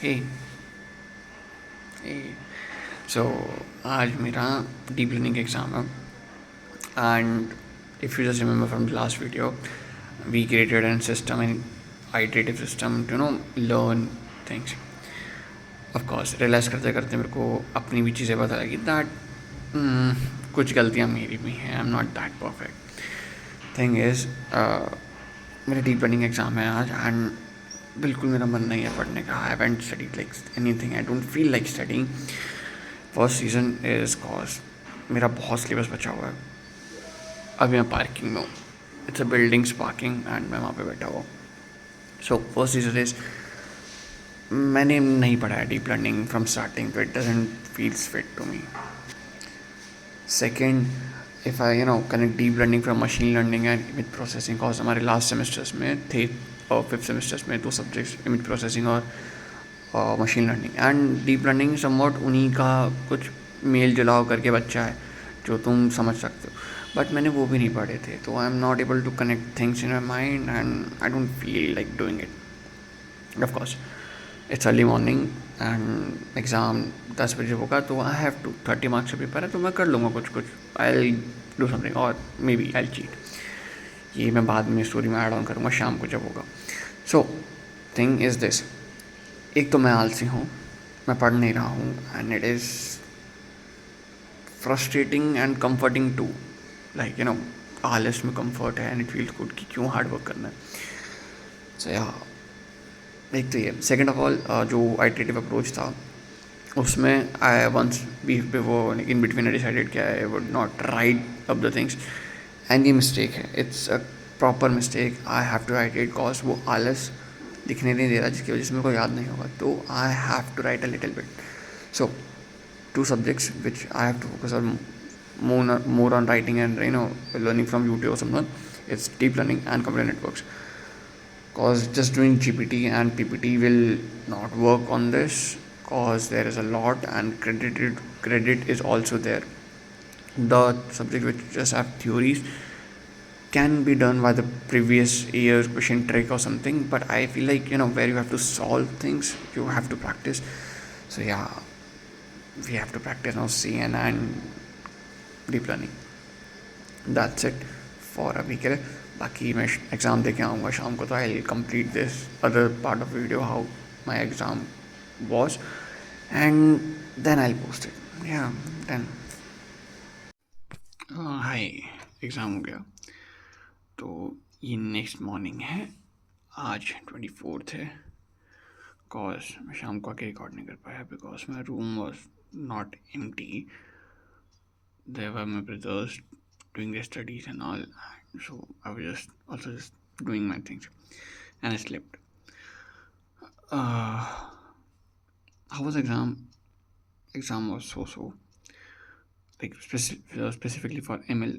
हे हे सो आज मेरा deep learning exam है and if you just remember from the last video we created a system an iterative system to learn things. of course realise करते करते मेरे को अपनी भी चीज़ें पता लगी दैट कुछ गलतियाँ मेरी भी हैं. आई am not that perfect. Thing is मेरा डीप लर्निंग एग्ज़ाम है आज एंड बिल्कुल मेरा मन नहीं है पढ़ने का. I haven't studied like anything. I don't feel like studying. First reason is cause मेरा बहुत सिलेबस बचा हुआ है. अभी मैं पार्किंग में हूँ. It's a buildings parking and मैं वहाँ पे बैठा हुआ. सो फर्स्ट रीज़न इज़ मैंने नहीं पढ़ा है डीप लर्निंग फ्रॉम स्टार्टिंग, तो it doesn't feels fit to me. Second, if I connect deep learning from machine learning and image processing, cause हमारे लास्ट सेमेस्टर्स में थे और फिफ्थ सेमेस्टर्स में 2 सब्जेक्ट्स इमेज प्रोसेसिंग और machine learning. And deep learning somewhat उन्हीं का कुछ mail जुलाव करके बच्चा है जो तुम समझ सकते हो, बट मैंने वो भी नहीं पढ़े थे. तो I am not able to connect things in my mind and I don't feel like doing it. Of course it's early morning and exam 10 बजे होगा, तो आई हैव टू 30 मार्क्स का पेपर है, तो मैं कर लूँगा कुछ कुछ. आई डू समथिंग और मे बी आई चीट. ये मैं बाद में स्टोरी में ऐड ऑन करूँगा शाम को जब होगा. So thing is this. एक तो मैं आलसी हूँ, मैं पढ़ नहीं रहा हूँ and it is frustrating and comforting too. Like आलस में कम्फर्ट है एंड इट फील्स गुड कि क्यों हार्ड वर्क करना है. सो या एक तो ये. सेकेंड ऑफ ऑल जो आइटरेटिव अप्रोच था उसमें I once before in between I decided कि I would not write up the things. And ये मिस्टेक है. It's a proper mistake. I have to write it cause वो आलस दिखने नहीं दे रहा जिसकी वजह से मेरे को याद नहीं होगा. तो I have to write a little bit. So 2 subjects which I have to focus on more on writing and learning from YouTube or someone. It's deep learning and computer networks. Cause just doing GPT and PPT will not work on this. Cause there is a lot and credit is also there. The subject which just have theories can be done by the previous year's question trick or something, but I feel like where you have to solve things, you have to practice. So yeah, we have to practice now CN and deep learning. That's it for अभी के लिए. बाकी मैं exam दे के आऊँगा शाम को, तो I will complete this other part of video how my exam was and then I will post it. या देन हाय, एग्ज़ाम हो गया. तो ये नेक्स्ट मॉर्निंग है. आज 24th है. कॉज मैं शाम को आके रिकॉर्ड नहीं कर पाया because my room was not empty. There were my brothers doing their studies and all, so I was just doing my things and I slept. How was exam? Exam was so like specifically for ML.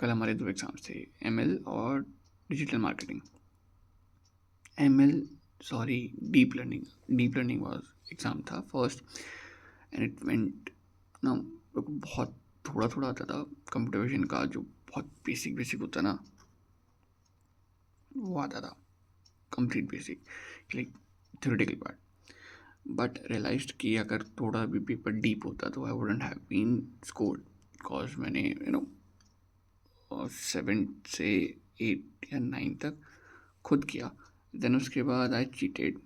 कल हमारे 2 exams थे, ML और digital marketing. ML sorry deep learning was exam था first and it went ना. बहुत थोड़ा आता था कंप्यूटर विजन का, जो बहुत बेसिक होता ना, वो आता था. Complete basic like theoretical part. But realised कि अगर थोड़ा भी पेपर डीप होता तो I wouldn't have been scored. Because मैंने 7 से 8 या 9 तक खुद किया. देन उसके बाद I cheated.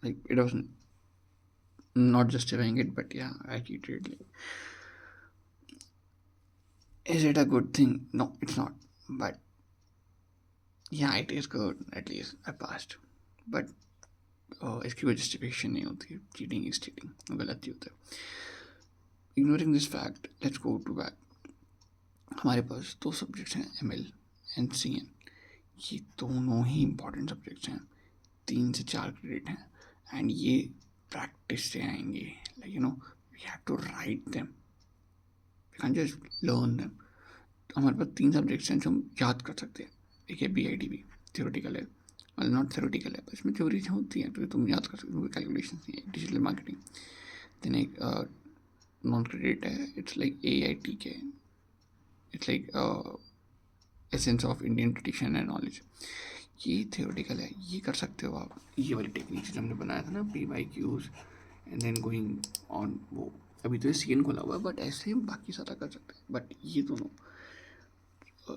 Like it was not justifying it, but yeah, I cheated. Is it a good thing? No, it's not. But yeah, it is good. At least I passed. But इसकी कोई justification नहीं होती. Cheating is cheating, गलत ही होता है. Ignoring this fact, let's go to back. हमारे पास 2 सब्जेक्ट्स हैं, ML एंड CN. ये दोनों ही इंपॉर्टेंट सब्जेक्ट्स हैं. 3 से 4 क्रेडिट हैं एंड ये प्रैक्टिस से आएंगे. Like we have to write them, we can just learn them. हमारे पास 3 सब्जेक्ट्स हैं जो हम याद कर सकते हैं. एक है BIDB, थियोरेटिकल है, मतलब नॉट थियोरेटिकल है, इसमें थ्योरीज होती हैं तो तुम याद कर सकते हो. कैलकुलेशन नहीं है. Digital marketing. देन एक नॉन क्रेडिट है, it's like AITK. It's like essence of Indian tradition and knowledge. ये थियोरेटिकल है, ये कर सकते हो आप। ये वाली टेक्निक जो हमने बनाया था ना, PYQs and then going on, वो अभी तो ये सीन खोला हुआ है, बट ऐसे हम बाकी सारा कर सकते हैं। बट ये दोनों,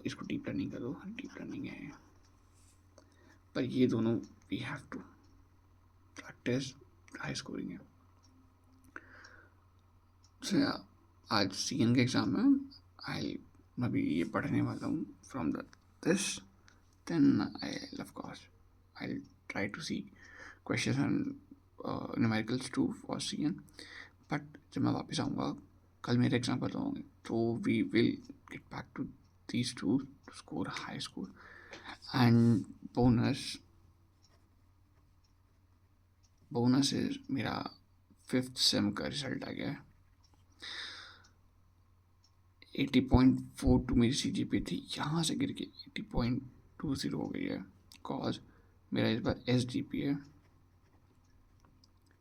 इसको डीप लर्निंग करो, डीप लर्निंग है, पर ये दोनों we have to practise, high scoring है। So, आज CN का एग्ज़ाम है, आई मैं भी ये पढ़ने वाला हूँ from the this, then I of course I try to see question and numericals to for CN। But जब मैं वापस आऊँगा, कल मेरे एग्ज़ाम खत्म होंगे, तो we will get back to these two to score high score. And bonus is मेरा 5th सेम का रिजल्ट आ गया है। 80.42 मेरी CGPA थी, यहाँ से गिर के 80.20 हो गई है। कॉज मेरा इस बार SGPA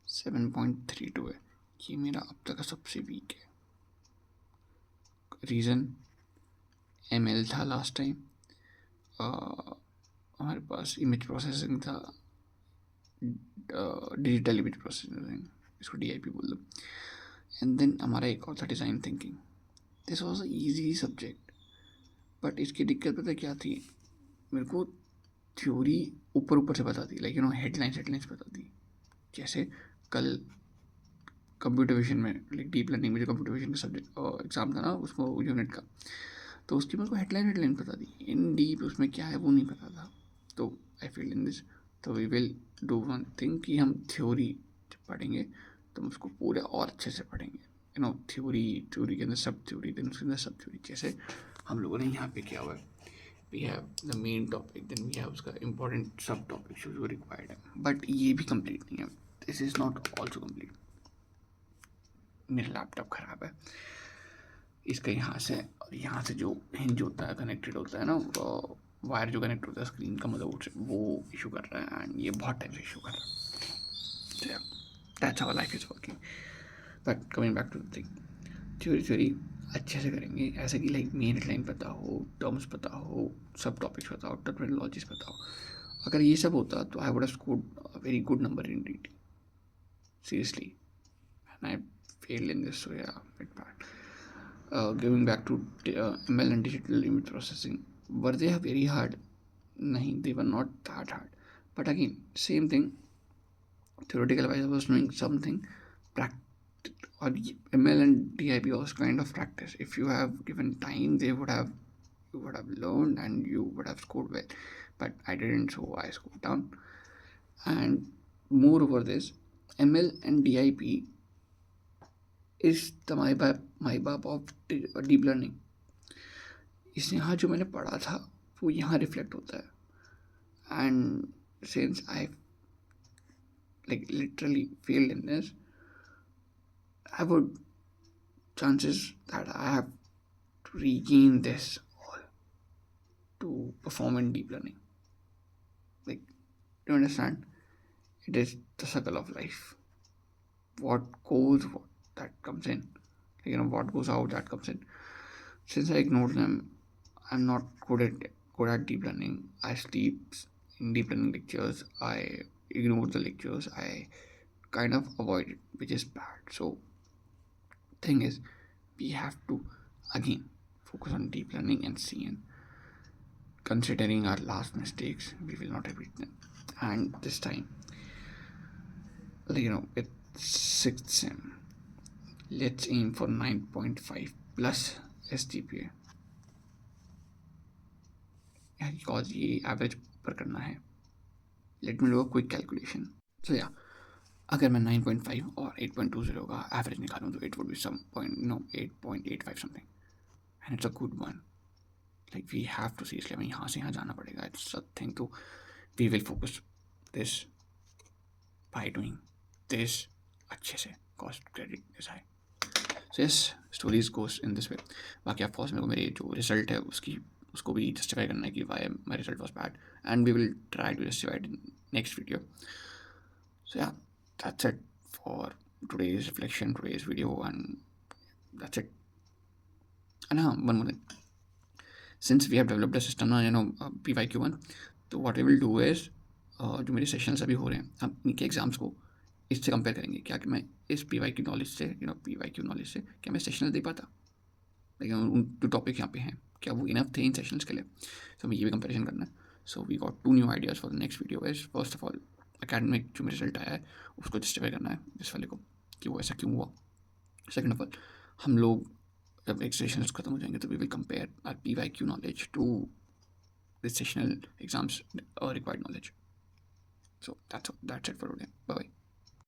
7.32 है, ये मेरा अब तक का सबसे वीक है। रीज़न ML था लास्ट टाइम, हमारे पास इमेज प्रोसेसिंग था, डिजिटल इमेज प्रोसेसिंग, इसको DIP बोल दो। एंड देन हमारा एक और था design thinking. This was a easy subject, but इसकी दिक्कत पता क्या थी, मेरे को थ्योरी ऊपर ऊपर से पता थी, लाइक हेडलाइंस पता थी। जैसे कल कंप्यूटर विजन में, लाइक डीप लर्निंग में जो कंप्यूटर विजन का सब्जेक्ट एग्ज़ाम था ना, उसको यूनिट का, तो उसकी मेरे को हेडलाइन पता थी, इन डीप उसमें क्या है वो नहीं पता था। तो आई फील इन दिस, तो we will do one thing कि हम थ्योरी जब पढ़ेंगे तो हम उसको पूरे और अच्छे से पढ़ेंगे। थ्योरी के अंदर सब थ्योरी, देन उसके अंदर सब थ्योरी, जैसे हम लोगों ने यहाँ पे किया हुआ है। We have the main topic, then we have उसका इंपॉर्टेंट सब टॉपिक जो रिक्वायर्ड है, बट ये भी कंप्लीट नहीं है। This is not also complete. मेरा लैपटॉप ख़राब है, इसका यहाँ से और यहाँ से जो हिंज होता है, कनेक्टेड होता है ना, वायर जो कनेक्ट होता है स्क्रीन का मदरबोर्ड से, वो इशू कर रहा है, एंड ये बहुत टाइम से इशू कर रहा है। That's how life is working. But coming back to the thing, theory अच्छे से करेंगे, ऐसे कि लाइक मेन हेडलाइन पता हो, टर्म्स पता हो, सब टॉपिक्स पता हो, टर्मिनोलॉजीज पता हो। अगर ये सब होता तो I would have scored a very good number in DT, seriously, and I failed in this, so yeah, it's bad. Going back to ML and digital image processing, were they very hard? Nahin, they were not that hard. But again, same thing. Theoretical wise, I was doing something. Or ML and DIP was kind of practice. If you have given time, you would have learned and you would have scored well. But I didn't, so I scored down. And moreover, this ML and DIP is the my बाप of deep learning. इसने यहाँ जो मैंने पढ़ा था वो यहाँ reflect होता है। And since I like literally failed in this, I would chances that I have to regain this all to perform in deep learning. Like, do you understand? It is the circle of life. What goes, what that comes in. What goes out, that comes in. Since I ignored them, I'm not good at deep learning. I sleep in deep learning lectures. I ignore the lectures. I kind of avoid it, which is bad. So, thing is, we have to again focus on deep learning and CN. Considering our last mistakes, we will not repeat them. And this time, it's 6th sem. Let's aim for 9.5 plus SGPA. Because ये average ऊपर करना है. Let me do a quick calculation. So yeah, अगर मैं 9.5 और 8.20 का average निकालूँ तो it would be some point 8.85 something, and it's a good one. Like we have to see, इसलिए हमें यहाँ से यहाँ जाना पड़ेगा. It's a thing. तो we will focus this by doing this अच्छे से. Cost credit is high. So yes, stories goes in this way. बाकी ऑफ कोर्स मेरे को मेरे जो रिजल्ट है उसको भी जस्टिफाई करना है कि why my result was bad, and we will try to justify it in next video. So yeah, that's it for today's reflection, today's video, and that's it. And one more thing. Since we have developed a system now, PYQ1, तो what we will do is, जो मेरे sessions अभी हो रहे हैं, हम इनके exams को इससे कंपेयर करेंगे। क्या कि मैं इस पी वाई क्यू नॉलेज से, पी वाई क्यू नॉलेज से क्या मैं सेशनल दे पाता, लेकिन उन जो टॉपिक यहाँ पे हैं क्या वो इनफ थे इन सेशंस के लिए। सो हमें ये भी कंपेरिजन करना है। So we got 2 new ideas for the next video. Is first of all academic जो मेरा रिजल्ट आया है उसको जस्टिफाई करना है इस वाले को कि वो ऐसा क्यों हुआ। सेकेंड ऑफ ऑल हम लोग जब एक सेशंस खत्म हो जाएंगे तो we will compare our P Y Q knowledge to the sessional exams required knowledge. So that's it for today. Bye bye.